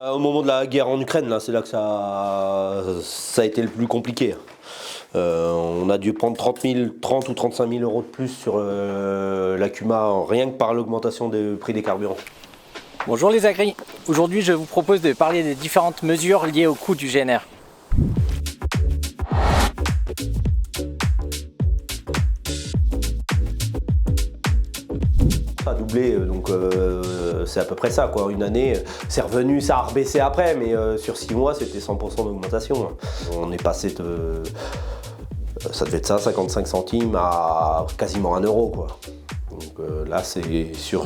Au moment de la guerre en Ukraine, là, c'est là que ça a été le plus compliqué. On a dû prendre 30 ou 35 000 euros de plus sur l'Acuma, rien que par l'augmentation des prix des carburants. Bonjour les agris, aujourd'hui je vous propose de parler des différentes mesures liées au coût du GNR. Ça a doublé, donc c'est à peu près ça, quoi. Une année, c'est revenu, ça a rebaissé après, mais sur 6 mois, c'était 100% d'augmentation. On est passé de, ça devait être ça, 55 centimes à quasiment 1 euro, quoi. Donc là, c'est sur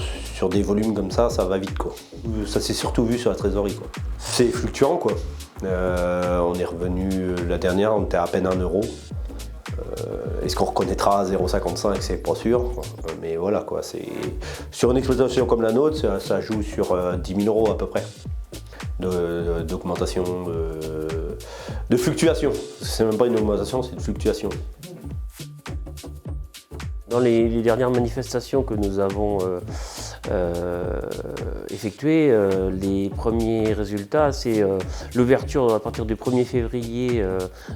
des volumes comme ça va vite, quoi. Ça s'est surtout vu sur la trésorerie, quoi. C'est fluctuant, quoi. On est revenu, la dernière, on était à peine 1 euro. Est-ce qu'on reconnaîtra à 0,55, c'est pas sûr, mais voilà quoi, c'est sur une exploitation comme la nôtre, ça joue sur 10 000 euros à peu près d'augmentation, de fluctuation. C'est même pas une augmentation, c'est une fluctuation. Dans les dernières manifestations que nous avons effectuées, les premiers résultats, c'est l'ouverture à partir du 1er février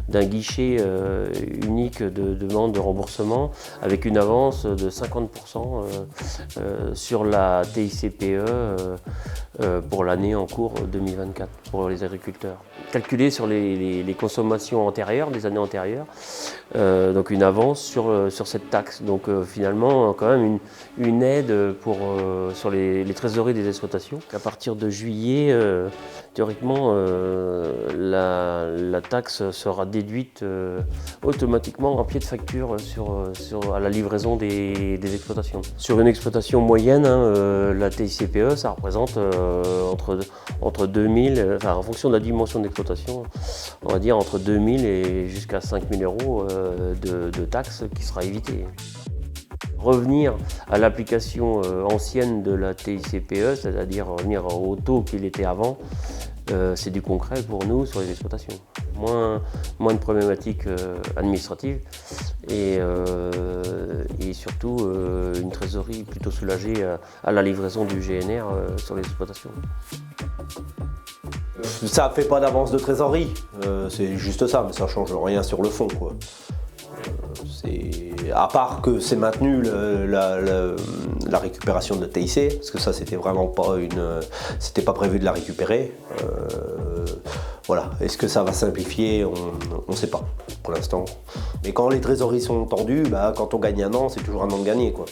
d'un guichet unique de demande de remboursement avec une avance de 50% sur la TICPE pour l'année en cours 2024 pour les agriculteurs. Calculé sur les consommations antérieures, des années antérieures, donc une avance sur cette taxe. Donc finalement quand même une aide sur les trésoreries des exploitations. À partir de juillet, théoriquement, la taxe sera déduite automatiquement en pied de facture à la livraison des exploitations. Sur une exploitation moyenne, la TICPE, ça représente entre 2000, enfin en fonction de la dimension d'exploitation, on va dire entre 2000 et jusqu'à 5000 euros de taxes qui sera évitée. Revenir à l'application ancienne de la TICPE, c'est-à-dire revenir au taux qu'il était avant, c'est du concret pour nous sur les exploitations. Moins de problématiques administratives et surtout une trésorerie plutôt soulagée à la livraison du GNR sur les exploitations. Ça fait pas d'avance de trésorerie, c'est juste ça, mais ça change rien sur le fond, quoi. À part que c'est maintenu la récupération de la TIC, parce que ça c'était vraiment pas c'était pas prévu de la récupérer. Voilà. Est-ce que ça va simplifier? On ne sait pas pour l'instant. Mais quand les trésoreries sont tendues, quand on gagne un an, c'est toujours un an de gagné, quoi.